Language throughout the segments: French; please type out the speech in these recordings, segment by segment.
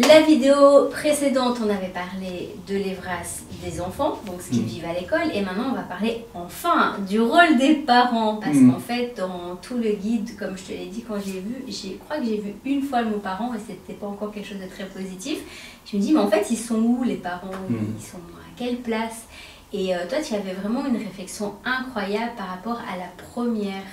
La vidéo précédente, on avait parlé de l'EVRAS des enfants, donc ce qu'ils vivent à l'école, et maintenant on va parler enfin du rôle des parents, parce qu'en fait dans tout le guide, comme je te l'ai dit quand j'ai vu, je crois que j'ai vu une fois le mot parent et c'était pas encore quelque chose de très positif. Je me dis mais en fait ils sont où les parents, ils sont à quelle place? Et toi, tu avais vraiment une réflexion incroyable par rapport à la première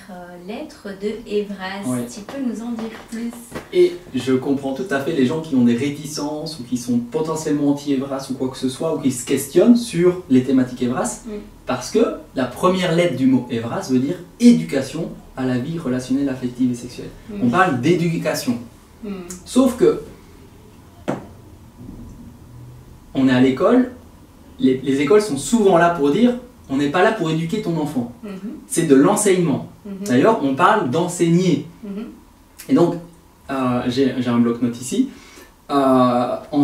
lettre de Evras. Ouais. Tu peux nous en dire plus? Et je comprends tout à fait les gens qui ont des réticences ou qui sont potentiellement anti-Evras ou quoi que ce soit, ou qui se questionnent sur les thématiques Evras, parce que la première lettre du mot Evras veut dire éducation à la vie relationnelle, affective et sexuelle. On parle d'éducation. Sauf que on est à l'école. Les écoles sont souvent là pour dire on n'est pas là pour éduquer ton enfant, c'est de l'enseignement. D'ailleurs, on parle d'enseigner. Et donc, j'ai un bloc-notes ici. On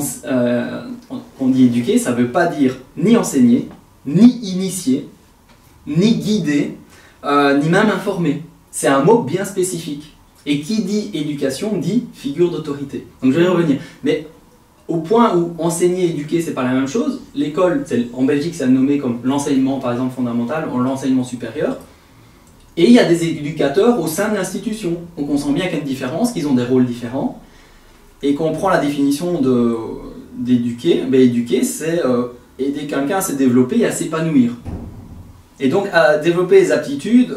dit éduquer, ça ne veut pas dire ni enseigner, ni initier, ni guider, ni même informer. C'est un mot bien spécifique. Et qui dit éducation dit figure d'autorité. Donc je vais y revenir. Mais au point où enseigner et éduquer, c'est pas la même chose. L'école, en Belgique, c'est nommé comme l'enseignement, par exemple, fondamental, ou l'enseignement supérieur. Et il y a des éducateurs au sein de l'institution. Donc on sent bien qu'il y a une différence, qu'ils ont des rôles différents. Et quand on prend la définition d'éduquer, éduquer, c'est aider quelqu'un à se développer et à s'épanouir. Et donc à développer les aptitudes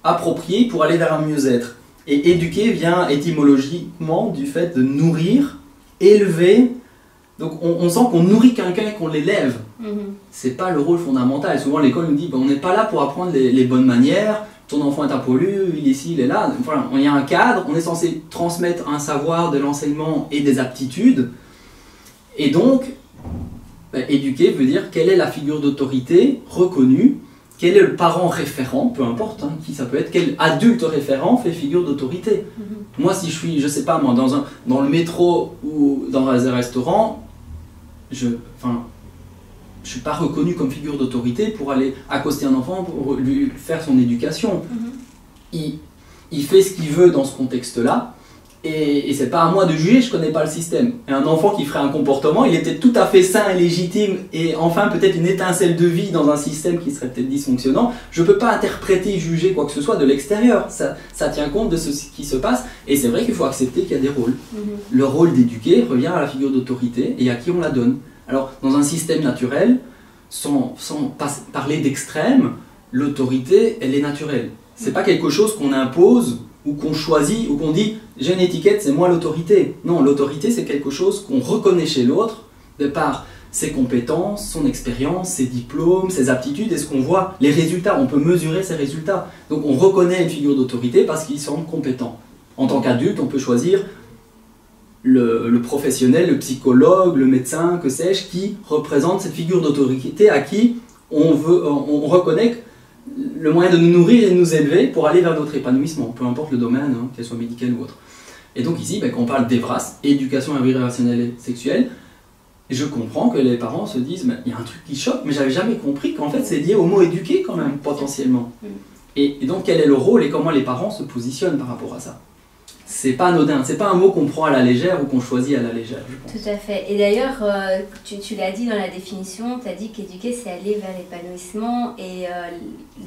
appropriées pour aller vers un mieux-être. Et éduquer vient étymologiquement du fait de nourrir, élever, donc on sent qu'on nourrit quelqu'un et qu'on l'élève. C'est pas le rôle fondamental. Souvent l'école nous dit on n'est pas là pour apprendre les bonnes manières, ton enfant est un pollu, il est ici, il est là. Voilà, il y a un cadre, on est censé transmettre un savoir, de l'enseignement et des aptitudes. Et donc, éduquer veut dire quelle est la figure d'autorité reconnue, quel est le parent référent, peu importe qui ça peut être, quel adulte référent fait figure d'autorité. Moi, si je suis, je sais pas moi, dans le métro ou dans un restaurant, je suis pas reconnu comme figure d'autorité pour aller accoster un enfant, pour lui faire son éducation. Il fait ce qu'il veut dans ce contexte-là, et c'est pas à moi de juger, je connais pas le système. Et un enfant qui ferait un comportement, il était tout à fait sain et légitime, et enfin peut-être une étincelle de vie dans un système qui serait peut-être dysfonctionnant. Je peux pas interpréter, juger quoi que ce soit de l'extérieur. Ça tient compte de ce qui se passe, et c'est vrai qu'il faut accepter qu'il y a des rôles. Le rôle d'éduquer revient à la figure d'autorité et à qui on la donne. Alors, dans un système naturel, sans parler d'extrême, l'autorité, elle est naturelle. C'est pas quelque chose qu'on impose ou qu'on choisit ou qu'on dit j'ai une étiquette, c'est moi l'autorité. Non, l'autorité, c'est quelque chose qu'on reconnaît chez l'autre de par ses compétences, son expérience, ses diplômes, ses aptitudes et ce qu'on voit, les résultats. On peut mesurer ses résultats. Donc, on reconnaît une figure d'autorité parce qu'il semble compétent. En tant qu'adulte, on peut choisir le professionnel, le psychologue, le médecin, que sais-je, qui représente cette figure d'autorité à qui on reconnaît le moyen de nous nourrir et de nous élever pour aller vers notre épanouissement, peu importe le domaine, qu'elle soit médical ou autre. Et donc ici, quand on parle d'EVRAS, éducation à la vie relationnelle et sexuelle, je comprends que les parents se disent il y a un truc qui choque, mais j'avais jamais compris qu'en fait c'est lié au mot éduquer quand même, potentiellement. Et donc quel est le rôle et comment les parents se positionnent par rapport à ça? C'est pas anodin, c'est pas un mot qu'on prend à la légère ou qu'on choisit à la légère, je pense. Tout à fait. Et d'ailleurs, tu l'as dit dans la définition, tu as dit qu'éduquer, c'est aller vers l'épanouissement. Et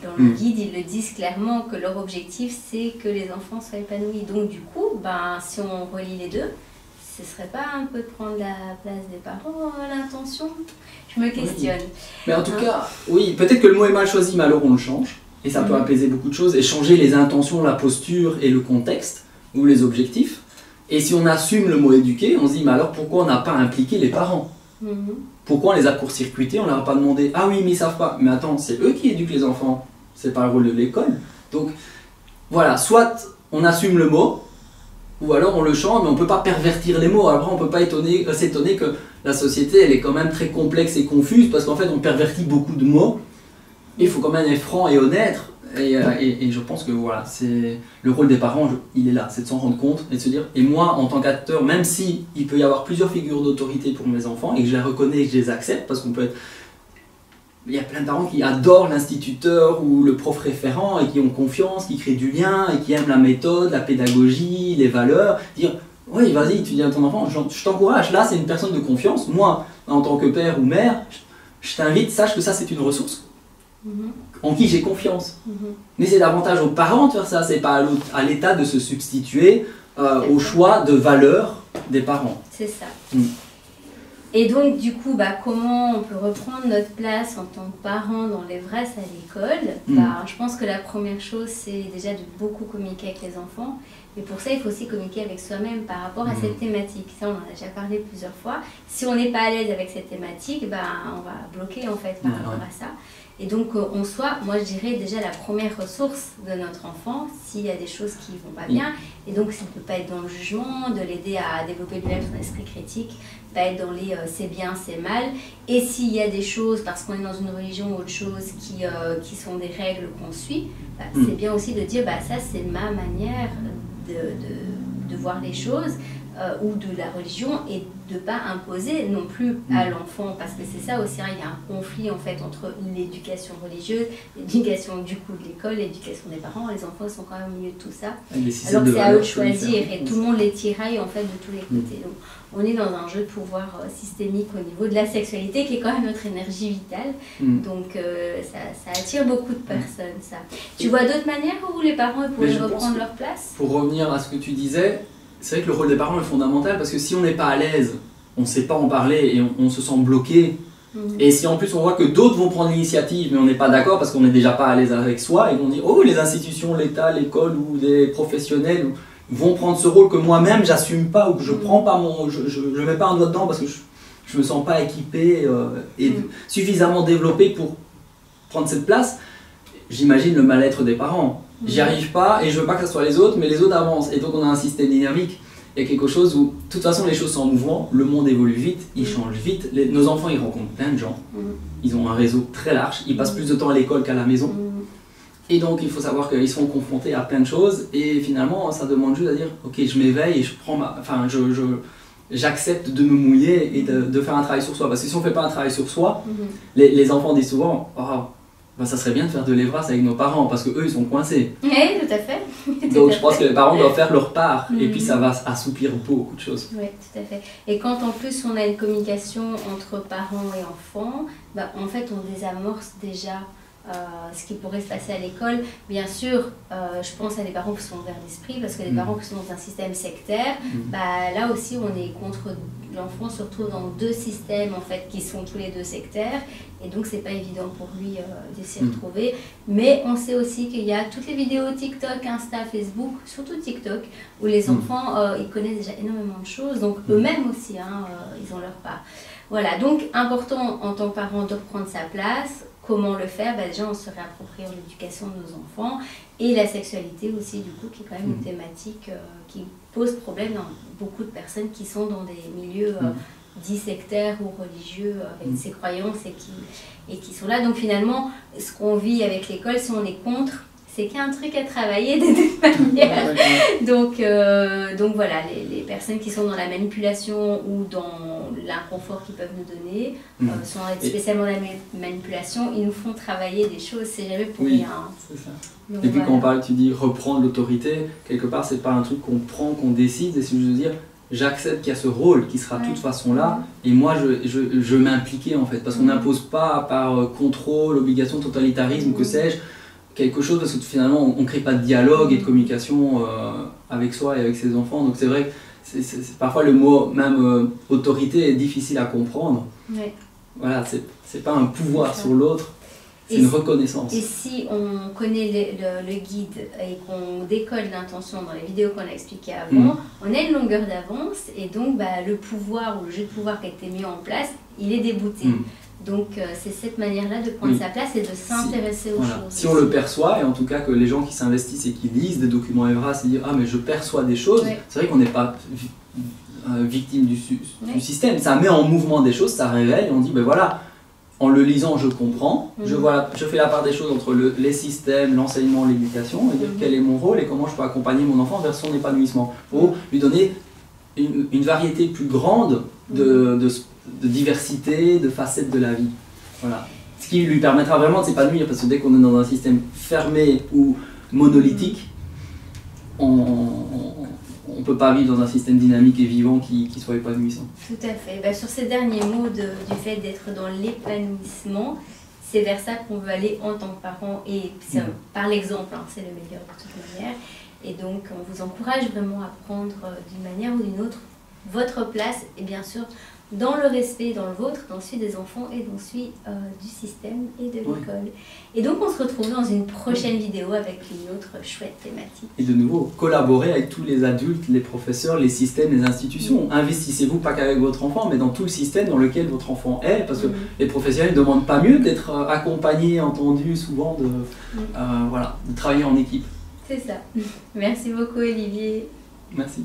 dans le guide, ils le disent clairement que leur objectif, c'est que les enfants soient épanouis. Donc du coup, si on relie les deux, ce serait pas un peu de prendre la place des parents, l'intention? Je me questionne. Oui. Mais en tout cas, oui, peut-être que le mot est mal choisi, mais alors on le change. Et ça peut apaiser beaucoup de choses et changer les intentions, la posture et le contexte ou les objectifs. Et si on assume le mot éduquer, on se dit mais alors pourquoi on n'a pas impliqué les parents? Pourquoi on les a court-circuités? On leur a pas demandé ah oui mais ils savent pas. Mais attends, c'est eux qui éduquent les enfants, c'est pas le rôle de l'école. Donc voilà, soit on assume le mot ou alors on le change, mais on peut pas pervertir les mots. Après on peut pas s'étonner que la société elle est quand même très complexe et confuse parce qu'en fait on pervertit beaucoup de mots. Il faut quand même être franc et honnête. Et je pense que voilà, c'est le rôle des parents, il est là, c'est de s'en rendre compte et de se dire, et moi en tant qu'acteur, même si il peut y avoir plusieurs figures d'autorité pour mes enfants et que je les reconnais et que je les accepte, parce qu'on peut être, il y a plein de parents qui adorent l'instituteur ou le prof référent et qui ont confiance, qui créent du lien et qui aiment la méthode, la pédagogie, les valeurs, dire oui, vas-y, tu dis à ton enfant, je t'encourage, là c'est une personne de confiance, moi, en tant que père ou mère, je t'invite, sache que ça c'est une ressource en qui j'ai confiance. Mais c'est davantage aux parents de faire ça, c'est pas à l'État de se substituer au choix de valeurs des parents. C'est ça. Et donc, du coup, comment on peut reprendre notre place en tant que parent dans l'Evras à l'école? Je pense que la première chose, c'est déjà de beaucoup communiquer avec les enfants. Et pour ça, il faut aussi communiquer avec soi-même par rapport à cette thématique. Ça, on en a déjà parlé plusieurs fois. Si on n'est pas à l'aise avec cette thématique, on va bloquer en fait par rapport à ça. Et donc, moi je dirais déjà la première ressource de notre enfant, s'il y a des choses qui ne vont pas bien. Et donc, ça ne peut pas être dans le jugement, de l'aider à développer lui-même son esprit critique, pas être dans les c'est bien, c'est mal. Et s'il y a des choses, parce qu'on est dans une religion ou autre chose, qui sont des règles qu'on suit, c'est bien aussi de dire ça c'est ma manière de voir les choses. Ou de la religion, et de ne pas imposer non plus à l'enfant, parce que c'est ça aussi, il y a un conflit en fait entre l'éducation religieuse, l'éducation du coup de l'école, l'éducation des parents. Les enfants sont quand même au milieu de tout ça, alors que c'est à eux de choisir, et tout le monde les tiraille en fait de tous les côtés. Donc on est dans un jeu de pouvoir systémique au niveau de la sexualité, qui est quand même notre énergie vitale, donc ça attire beaucoup de personnes, ça. Tu vois d'autres manières où les parents pourraient reprendre leur place? Pour revenir à ce que tu disais, c'est vrai que le rôle des parents est fondamental, parce que si on n'est pas à l'aise, on ne sait pas en parler et on se sent bloqué. Et si en plus on voit que d'autres vont prendre l'initiative, mais on n'est pas d'accord parce qu'on n'est déjà pas à l'aise avec soi, et qu'on dit oh, les institutions, l'État, l'école ou des professionnels vont prendre ce rôle que moi-même j'assume pas, ou que je prends pas je mets pas un doigt dedans parce que je me sens pas équipé et suffisamment développé pour prendre cette place. J'imagine le mal-être des parents. J'y arrive pas et je veux pas que ce soit les autres, mais les autres avancent. Et donc on a un système dynamique. Il y a quelque chose où, de toute façon, les choses sont en mouvement, le monde évolue vite, il change vite. Nos enfants, ils rencontrent plein de gens. Ils ont un réseau très large. Ils passent plus de temps à l'école qu'à la maison. Et donc il faut savoir qu'ils sont confrontés à plein de choses. Et finalement, ça demande juste à dire, ok, je m'éveille et je prends j'accepte de me mouiller et de faire un travail sur soi. Parce que si on ne fait pas un travail sur soi, les enfants disent souvent, oh, ça serait bien de faire de l'Evras avec nos parents, parce qu'eux, ils sont coincés. Oui, tout à fait. Donc je pense que les parents doivent faire leur part, et puis ça va assouplir beaucoup de choses. Oui, tout à fait. Et quand en plus on a une communication entre parents et enfants, en fait on désamorce déjà ce qui pourrait se passer à l'école. Bien sûr, je pense à des parents qui sont ouverts d'esprit, parce que les parents qui sont dans un système sectaire, là aussi on est contre l'enfant, surtout dans deux systèmes en fait qui sont tous les deux sectaires, et donc c'est pas évident pour lui de s'y retrouver. Mais on sait aussi qu'il y a toutes les vidéos TikTok, Insta, Facebook, surtout TikTok, où les enfants ils connaissent déjà énormément de choses, donc eux-mêmes aussi ils ont leur part. Voilà, donc important en tant que parent de reprendre sa place. Comment le faire? Déjà, on se réapproprie l'éducation de nos enfants, et la sexualité aussi, du coup, qui est quand même une thématique qui pose problème dans beaucoup de personnes qui sont dans des milieux dits sectaires ou religieux, avec ces croyances et qui sont là. Donc finalement, ce qu'on vit avec l'école, si on est contre, c'est qu'il y a un truc à travailler de toute manière. Donc voilà, les personnes qui sont dans la manipulation ou dans l'inconfort qu'ils peuvent nous donner, sans être spécialement dans la manipulation, ils nous font travailler des choses, c'est jamais pour rien. C'est ça. Donc, et puis quand on parle, tu dis reprendre l'autorité, quelque part c'est pas un truc qu'on prend, qu'on décide, et c'est juste de dire j'accepte qu'il y a ce rôle qui sera de toute façon là, et moi je m'impliquer en fait, parce qu'on n'impose pas par contrôle, obligation, totalitarisme, que sais-je, quelque chose, parce que finalement on ne crée pas de dialogue et de communication avec soi et avec ses enfants. Donc c'est vrai que parfois le mot même autorité est difficile à comprendre. Voilà, c'est pas un pouvoir sur l'autre, c'est une reconnaissance. Et si on connaît le guide et qu'on décolle l'intention dans les vidéos qu'on a expliquées avant, on a une longueur d'avance, et donc le pouvoir ou le jeu de pouvoir qui a été mis en place, il est débouté. Donc c'est cette manière-là de prendre sa place et de s'intéresser aux choses. Si on le perçoit, et en tout cas que les gens qui s'investissent et qui lisent des documents Evras et disent ah mais je perçois des choses, c'est vrai qu'on n'est pas victime du système, ça met en mouvement des choses, ça révèle, et on dit ben voilà, en le lisant je comprends, je fais la part des choses entre les systèmes, l'enseignement, l'éducation, et dire quel est mon rôle et comment je peux accompagner mon enfant vers son épanouissement, pour lui donner une variété plus grande de diversité, de facettes de la vie. Voilà. Ce qui lui permettra vraiment de s'épanouir, parce que dès qu'on est dans un système fermé ou monolithique, on on ne peut pas vivre dans un système dynamique et vivant qui soit épanouissant. Tout à fait. Bah, sur ces derniers mots du fait d'être dans l'épanouissement, c'est vers ça qu'on veut aller en tant que parent et par l'exemple, hein, c'est le meilleur de toute manière. Et donc on vous encourage vraiment à prendre d'une manière ou d'une autre votre place et bien sûr dans le respect, dans le vôtre, dans celui des enfants et dans celui du système et de l'école. Et donc on se retrouve dans une prochaine vidéo avec une autre chouette thématique. Et de nouveau, collaborez avec tous les adultes, les professeurs, les systèmes, les institutions. Investissez-vous pas qu'avec votre enfant, mais dans tout le système dans lequel votre enfant est, parce que les professionnels ne demandent pas mieux d'être accompagnés, entendus, souvent de travailler en équipe. C'est ça. Merci beaucoup Olivier. Merci.